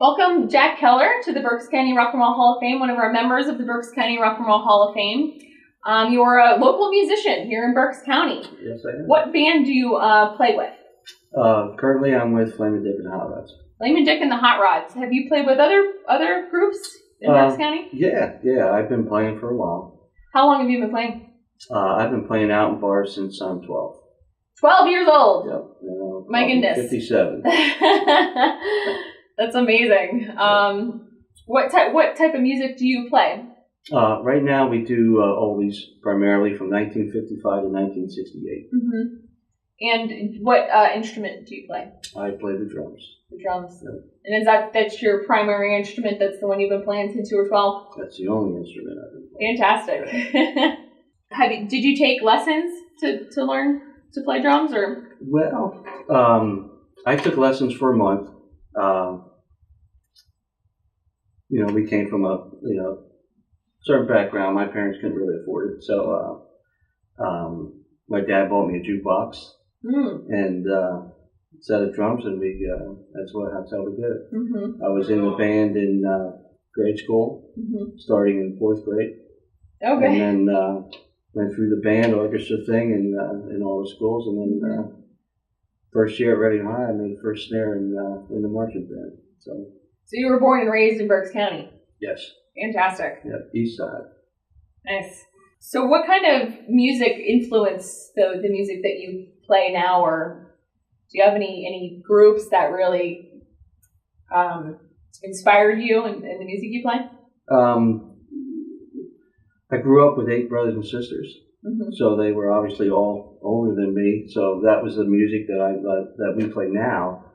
Welcome, Jack Keller, to the Berks County Rock and Roll Hall of Fame, one of our members of the Berks County Rock and Roll Hall of Fame. You're a local musician here in Berks County. Yes, I am. What band do you play with? Currently, I'm with Flamin' Dick and the Hot Rods. Flamin' Dick and the Hot Rods. Have you played with other groups in Berks County? Yeah. I've been playing for a while. How long have you been playing? I've been playing out in bars since I'm 12. 12 years old? Yep. My goodness. 57. That's amazing. What type of music do you play? Right now, we do oldies, primarily from 1955 to 1968. Mm-hmm. And what instrument do you play? I play the drums. The drums. Yep. And that's your primary instrument? That's the one you've been playing since you were 12? That's the only instrument I've been playing. Fantastic. Did you take lessons to learn to play drums, or? Well, I took lessons for a month. We came from a certain background. My parents couldn't really afford it, so my dad bought me a jukebox and a set of drums, and that's how we did it. Mm-hmm. I was in the band in grade school, starting in 4th grade. Okay. And then went through the band orchestra thing in all the schools, and then first year at Reading High, I made first snare in the marching band. So you were born and raised in Berks County? Yes. Fantastic. Yeah, east side. Nice. So what kind of music influenced the music that you play now, or do you have any groups that really inspired you in the music you play? I grew up with 8 brothers and sisters, so they were obviously all older than me. So that was the music that we play now.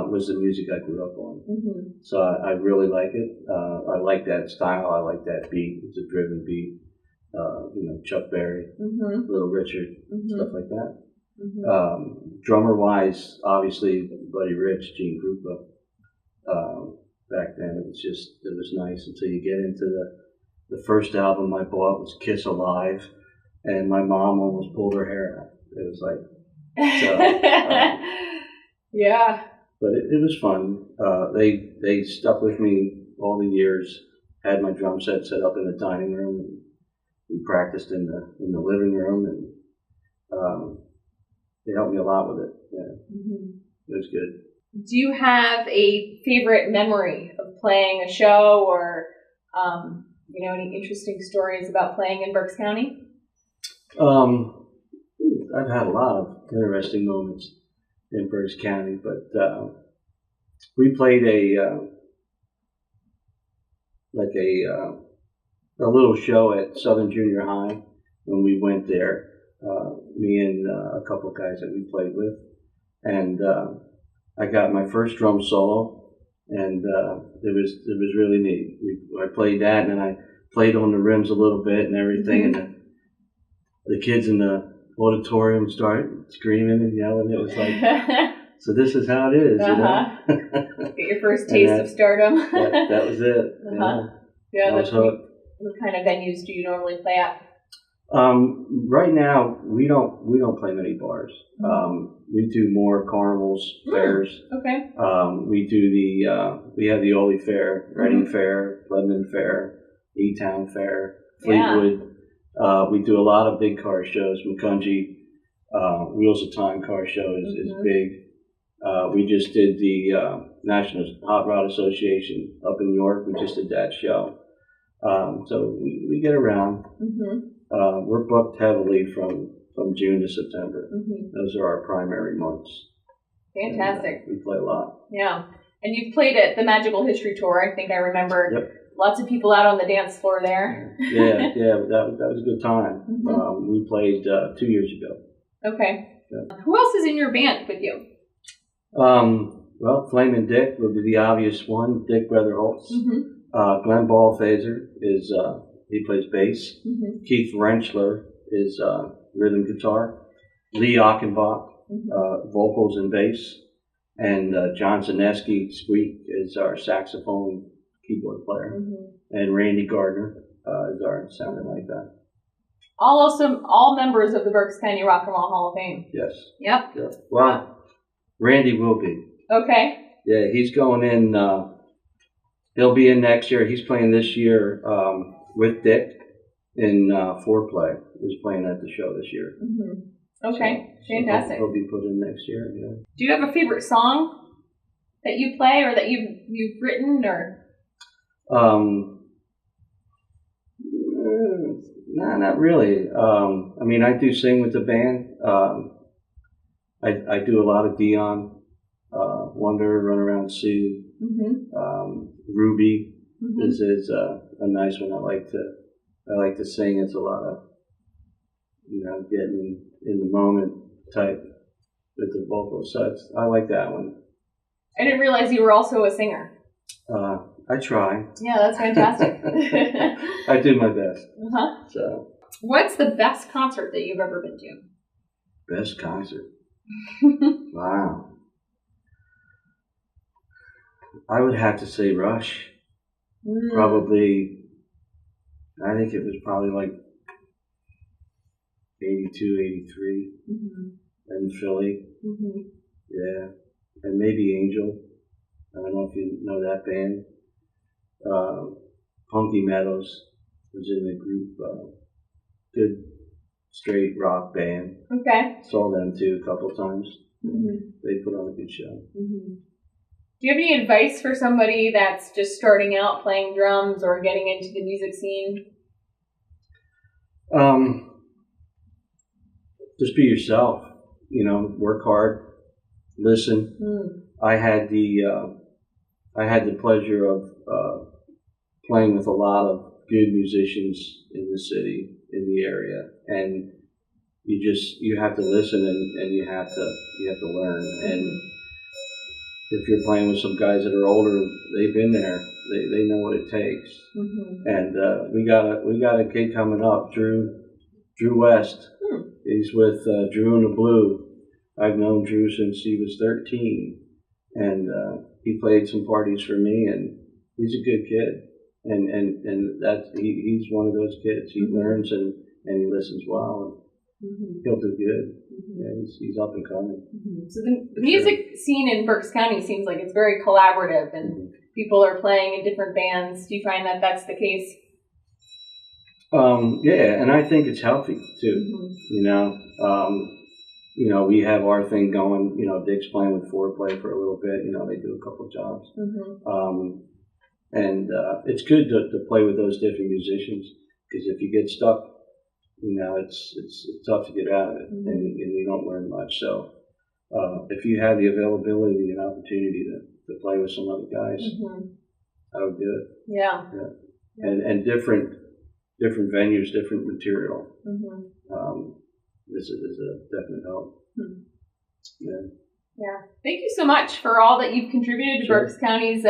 Was the music I grew up on. Mm-hmm. So I really like it. I like that style. I like that beat. It's a driven beat. Chuck Berry, Little Richard, stuff like that. Mm-hmm. Drummer-wise, obviously, Buddy Rich, Gene Krupa. Back then, it was nice until you get into the first album I bought was Kiss Alive, and my mom almost pulled her hair out. It was like, yeah. But it was fun. They stuck with me all the years. Had my drum set up in the dining room, and we practiced in the living room, and they helped me a lot with it. Yeah, It was good. Do you have a favorite memory of playing a show, or any interesting stories about playing in Berks County? I've had a lot of interesting moments in Berks County, but we played a little show at Southern Junior High when we went there. Me and a couple of guys that we played with, and I got my first drum solo, and it was really neat. I played that, and then I played on the rims a little bit and everything, and the kids in the auditorium started screaming and yelling. It was like, so this is how it is, Get your first taste of stardom. that was it. Yeah, that's hooked. What kind of venues do you normally play at? Right now, we don't play many bars. We do more carnivals, fairs. Okay. We have the Ole Fair, Reading Fair, Lebanon Fair, E-Town Fair, Fleetwood. We do a lot of big car shows. McCungy, Wheels of Time car show is big. We just did the National Hot Rod Association up in New York. We just did that show. So we get around. We're booked heavily from June to September. Those are our primary months. Fantastic. And, we play a lot. Yeah. And you've played at the Magical History Tour. I think I remember lots of people out on the dance floor there. Yeah, that was a good time. We played 2 years ago. Okay. Yeah. Who else is in your band with you? Well, Flamin' Dick would be the obvious one. Dick Brotherholtz. Glenn Ballphaser he plays bass. Keith Wrenchler is rhythm guitar. Lee Achenbach, vocals and bass. And John Zaneski, Squeak, is our saxophone keyboard player. And Randy Gardner is our sounding like that. All members of the Berks County Rock and Roll Hall of Fame. Yes. Yep. Well, Randy will be. Okay. Yeah, he's going in He'll be in next year. He's playing this year with Dick in Foreplay. He's playing at the show this year. Mm-hmm. Okay, so fantastic. He'll be put in next year. Yeah. Do you have a favorite song that you play or that you've written or? No, not really. I mean, I do sing with the band. I do a lot of Dion, Wonder, Run Around Sue. Ruby is a nice one. I like to sing. It's a lot of getting in the moment type with the vocals. So I like that one. I didn't realize you were also a singer. I try. Yeah, that's fantastic. I do my best. So, what's the best concert that you've ever been to? Best concert? Wow. I would have to say Rush. Probably, I think it was probably like 82, 83 in Philly. Yeah. And maybe Angel. I don't know if you know that band. Punky Meadows was in the group. Good straight rock band. Okay. Saw them too a couple times. They put on a good show. Do you have any advice for somebody that's just starting out playing drums or getting into the music scene? Just be yourself. Work hard, listen. I had the pleasure of playing with a lot of good musicians in the city, in the area, and you have to listen and you have to learn. And if you're playing with some guys that are older, they've been there. They know what it takes. And we got a kid coming up, Drew West. He's with Drew and the Blue. I've known Drew since he was 13, and he played some parties for me. And he's a good kid, and that's he's one of those kids. He learns and he listens well. He'll do good. Yeah, he's up and coming. So the music scene in Berks County seems like it's very collaborative, and people are playing in different bands. Do you find that that's the case? Yeah, and I think it's healthy too. We have our thing going. Dick's playing with Foreplay for a little bit. They do a couple of jobs, and it's good to play with those different musicians, because if you get stuck, it's tough to get out of it, and you don't learn much. So if you have the availability and opportunity to play with some other guys, I would do it. Yeah. And different venues, different material. This is a definite help. Yeah. Thank you so much for all that you've contributed to Berks County's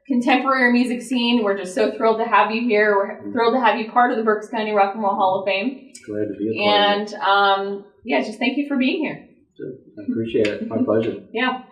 contemporary music scene. We're just so thrilled to have you here. We're thrilled to have you part of the Berks County Rock and Roll Hall of Fame. Glad to be a part of it. And just thank you for being here. I appreciate it. My pleasure. Yeah.